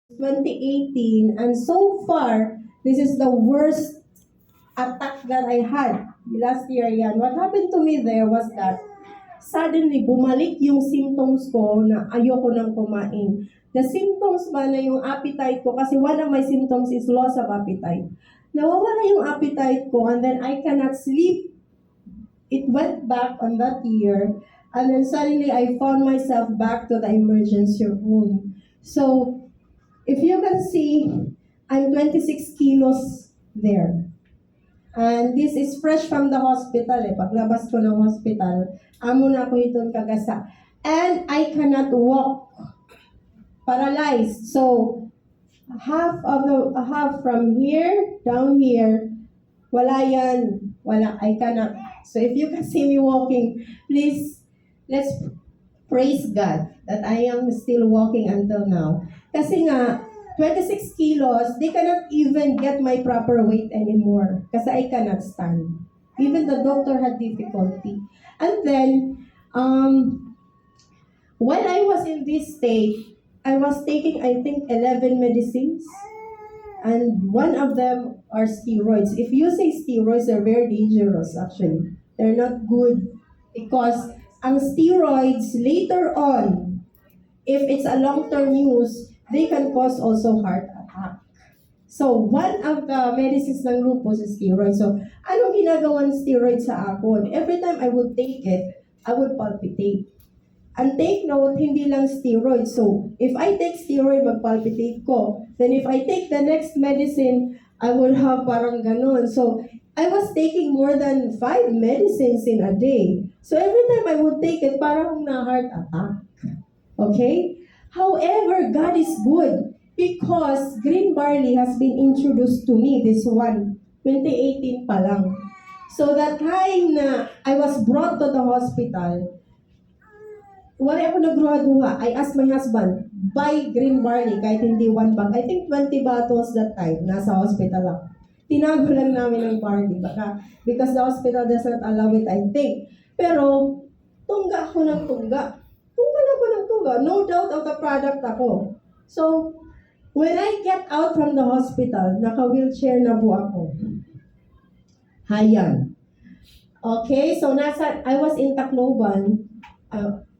2018, and so far, this is the worst attack that I had last year yan. What happened to me there was that suddenly bumalik yung symptoms ko na ayoko nang kumain. The symptoms ba na yung appetite ko, kasi one of my symptoms is loss of appetite. Nawawala yung appetite ko and then I cannot sleep. It went back on that year and then suddenly I found myself back to the emergency room. So, if you can see, I'm 26 kilos there. And this is fresh from the hospital eh. Paglabas ko ng hospital, amo na ako itong kagasa. And I cannot walk. Paralyzed. So, half from here, down here, wala yan. Wala, I cannot. So if you can see me walking, please, let's praise God that I am still walking until now. Kasi nga, 26 kilos, they cannot even get my proper weight anymore. Kasi I cannot stand. Even the doctor had difficulty. And then, when I was in this state, I was taking, I think, 11 medicines. And one of them are steroids. If you say steroids, they're very dangerous actually. They're not good because ang steroids later on, if it's a long-term use, they can cause also heart attack. So, one of the medicines ng lupus is steroid. So, anong ginagawa ng steroid sa akin? Every time I would take it, I would palpitate. And take note, hindi lang steroid. So, if I take steroid, magpalpitate ko. Then if I take the next medicine, I will have parang ganon. So, I was taking more than 5 medicines in a day. So, every time I would take it, parang na heart attack. Okay? However, God is good because green barley has been introduced to me, this one, 2018 pa lang. So, that time na I was brought to the hospital, wala ako nagruha-duha. I asked my husband, buy green barley kahit hindi 1 bag. I think 20 bottles that time. Nasa hospital ako. Tinago lang namin ng barley. Baka, because the hospital does not allow it, I think. Pero, tungga ako ng tungga. Tungga lang ako ng tungga. No doubt of the product ako. So, when I get out from the hospital, naka-wheelchair na po ako. Hayan. Okay, so I was in Tacloban.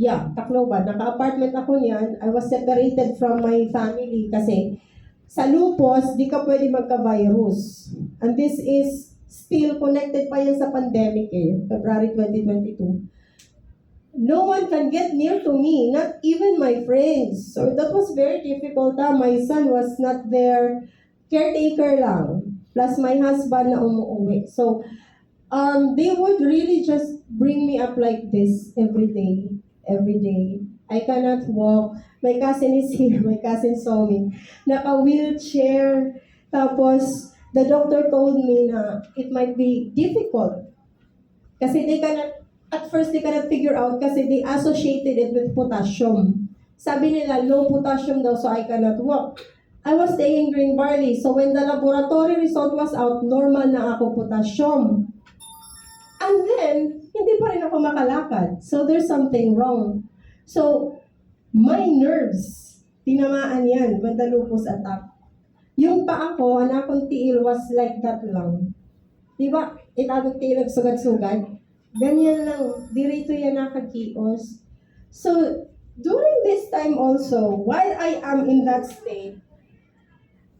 Tacloban. Naka-apartment ako niyan. I was separated from my family kasi sa lupus, di ka pwede magka-virus. And this is still connected pa yan sa pandemic eh, February 2022. No one can get near to me, not even my friends. So that was very difficult. My son was not there. Caretaker lang. Plus my husband na umuwi. So, they would really just bring me up like this every day. I cannot walk. My cousin is here. My cousin saw me. Naka-wheelchair. Tapos, the doctor told me na it might be difficult. Kasi at first they cannot figure out kasi they associated it with potassium. Sabi nila, low potassium daw, so I cannot walk. I was taking green barley. So when the laboratory result was out, normal na ako potassium. And then, hindi pa rin ako makalakad. So, there's something wrong. So, my nerves, tinamaan yan when the lupus attack. Yung pa ako, ang akong tiil was like that lang. Di ba? Itagong tiil, sugat-sugat. Ganyan lang. Dirito yan nakakios. So, during this time also, while I am in that state,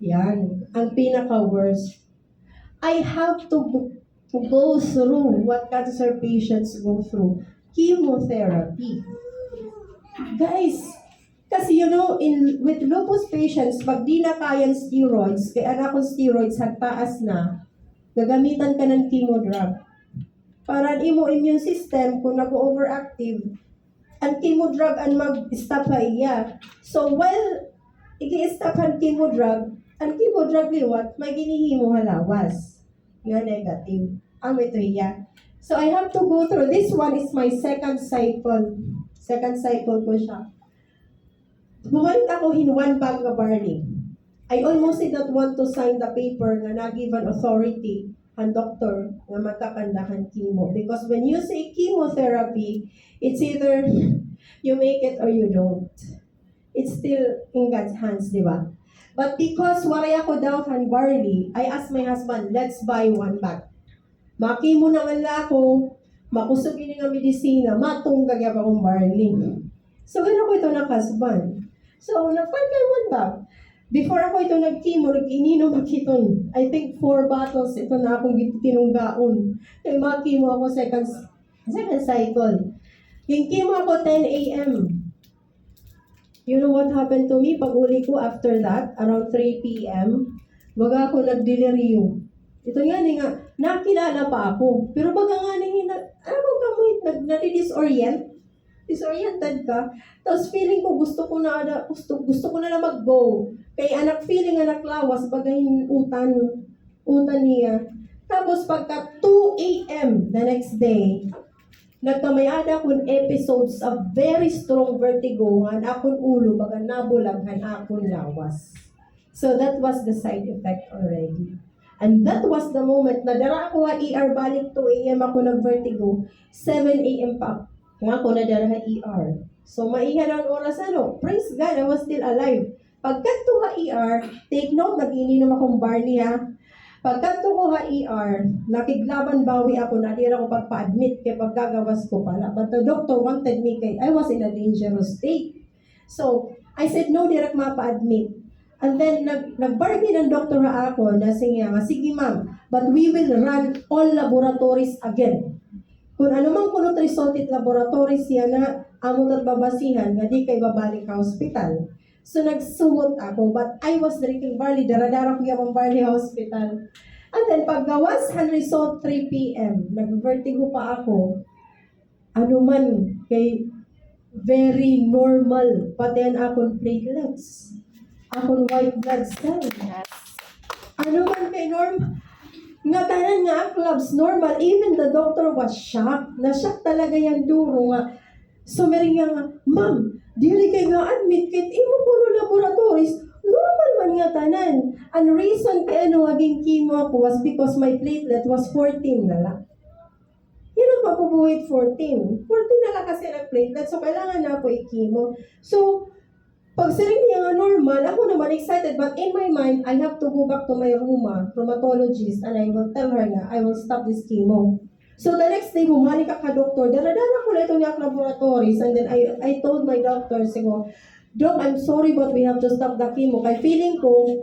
yan, ang pinaka-worst. I have to go through what cancer patients go through. Chemotherapy. Guys, kasi with lupus patients, pag di na kayang steroids, kaya anak kong steroids, hagtaas na, gagamitan ka ng chemo drug. Para imo immune system, kung nag-overactive, ang chemo drug ang mag-stop iya. So, while i-stop ang chemo drug liwat, may ginihimo halawas. Nga negative. Ang ito iya. So, I have to go through. This one is my second cycle. Second cycle ko siya. Bumalik ako in 1 bag of barley. I almost did not want to sign the paper na na-given authority ang doctor na magkakandahan chemo. Because when you say chemotherapy, it's either you make it or you don't. It's still in God's hands, di ba? But because waray ako daw kan barley, I asked my husband, let's buy one bag. Maki mo naman la ako, makusog ini nga medisina, matunggag yung akong barley. So, gano'n ko ito ng husband. So, nag-find one bag. Before ako ito nag-chemo, nag-ininom ako ito. I think 4 bottles ito na akong tinunggaon. Kaya maki mo ako second cycle. Yung chemo ako 10 a.m. You know what happened to me? Pag uli ko after that, around 3 p.m., baga ako nag-delirium. Ito nga, nakilala pa ako. Pero baga nga disoriented ka. Tapos feeling ko gusto ko na lang mag-go. Kaya feeling anak lawas, bagayin utan niya. Tapos pagka 2 a.m. the next day, nagkamayada akong episodes of very strong vertigo, ang akong ulo, baga nabulaghan akong lawas. So that was the side effect already. And that was the moment na dara ako ER balik 2 a.m. ako nag-vertigo, 7 a.m. pa nga ako na dara ER. So maihan ang oras praise God, I was still alive. Pagkanto ka ER, take note, nag-ininom akong barley ha. Pagkanto ko ka ER, nakiglaban bawi ako, natin ako pagpa-admit kaya paggagawas ko pala. But the doctor wanted me kay I was in a dangerous state. So, I said no, direct mapa-admit. And then, nag-bargain ng doktor ako na sige ma'am, but we will run all laboratories again. Kung anumang kunot resulted laboratories yan na amon at babasihan, nga di kay babalik ka hospital. So, nagsugot ako, but I was drinking barley, daradara ko yung barley hospital. And then, paggawas han result 3 p.m., nag-vertigo pa ako, anuman kay very normal, pati ang akong platelets. Akong white blood cell. Yes. Ano man kay norm? Nga tanan nga ang labs normal. Even the doctor was shocked. Na-shock talaga yung duro nga. So meron nga, ma'am, dili kay nga admit kit imo po no laboratories. Normal man nga tanan. And reason kay aging chemo ako was because my platelet was 14 na lang. Yun ang mapubuhit 14. 14 na lang kasi ang platelet. So kailangan na ako i-chemo. So, pag siring niya nga normal, ako naman excited, but in my mind, I have to go back to my rheumatologist, and I will tell her na I will stop this chemo. So the next day, bumalik ka doktor, daradana ko na itong laboratories, and then I told my doctor, sigo, Doc, I'm sorry, but we have to stop the chemo. Kaya feeling ko,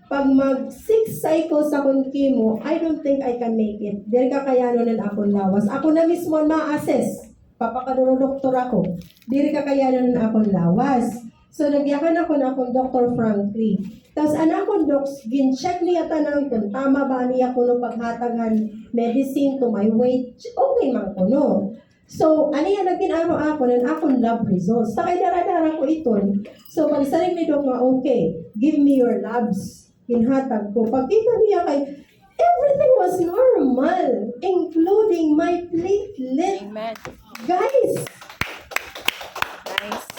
pag mag 6 cycles akong chemo, I don't think I can make it. Dahil kakayano na akong lawas. Ako na mismo ma-assess. Papakaduro doktor ako. Diri kakayanan na akong lawas. So, nagyakan ako na akong Dr. Frankly. Tapos, akong docs, gin-check niya tanang kung tama ba niya ko no paghataghan medicine to my weight. Okay man ko no. So, yan naging ako ng akong lab results. Sakay dara-dara ko iton. So, pagsaring ni Doc nga, okay, give me your labs. Hinhatag ko. Pagkita niya kay, everything was normal, including my platelet. Amen. Guys, Nice.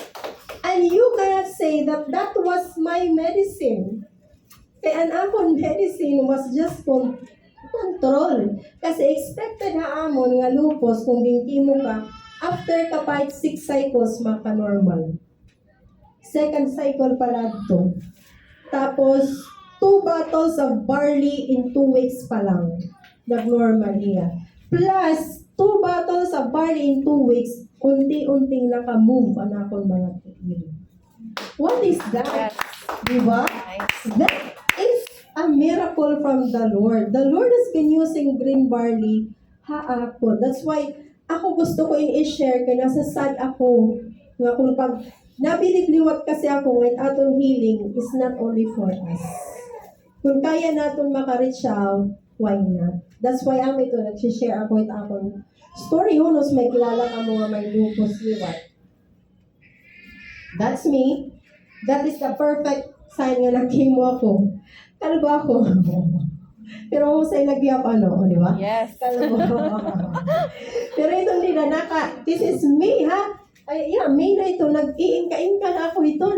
and you cannot say that that was my medicine. Kaya ang akong medicine was just control. Kasi expected na amon nga lupus kung ginkimo ka, after ka pa 6 cycles, maka-normal. Second cycle pala ito. Tapos, 2 bottles of barley in 2 weeks pa lang. Nag-normal niya. Plus, 2 bottles of barley in 2 weeks, unti-unting naka-move ang akong mga tiil. What is that? Yes. Diba? Nice. That is a miracle from the Lord. The Lord has been using green barley haapon. That's why ako gusto ko i-share kaya nasa sad ako nga kung pag nabiligliwat kasi ako ngayon atong healing is not only for us. Kung kaya natin makareach out, why not? That's why ako ito, nag-share ako ito akong story. Hunos may kilala ka mga may lupus liwat. That's me. That is the perfect sign nga nag-chemo ako. Kalbo ako. Pero ako sa ilagyan pa, di ba? Yes. Kalbo. Pero ito hindi na this is me, ha? Ay, yeah, me na ito. Nag-iingka-ingka na ako ito.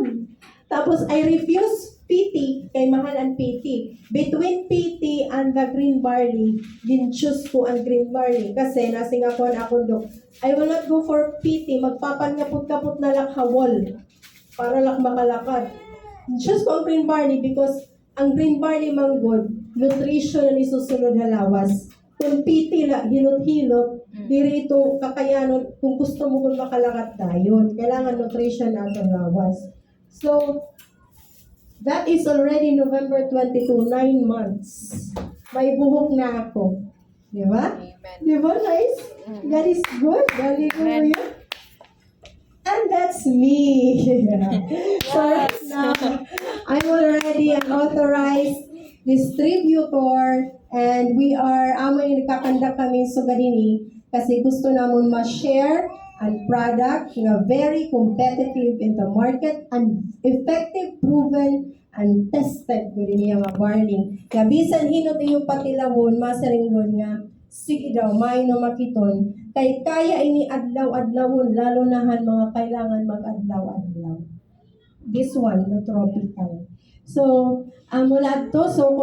Tapos, I refuse PT, kay mahal ang PT. Between PT and the green barley, gin-choose ko ang green barley. Kasi nasing ako na ako, Dok, I will not go for PT. Magpapanyapot-kapot na lang hawol para lang makalakad. choose ko ang green barley because ang green barley manggod, nutrition ni susunod na lawas. Kung piti la, hilot-hilot, diri ito kakayanon, kung gusto mo kung makalakat dayon, kailangan nutrition na ang lawas. So, that is already November 22, 9 months. May buhok na ako. Di ba? Amen. Di ba, guys? That is good. Very good for you. And that's me. So right now, I'm already an authorized distributor and we are, amoy nagkakanda kami sa Sugadini kasi gusto namon ma-share ang product na very competitive in the market and effective, proven, and tested ko din yung mga warning. Kaya bisan hinot yung patilawon, masaringgon nga, sige daw, may no makiton, kay kaya ini adlaw-adlawon, lalo nahan mga kailangan mag-adlaw-adlaw. This one, the tropical. So, mula to, so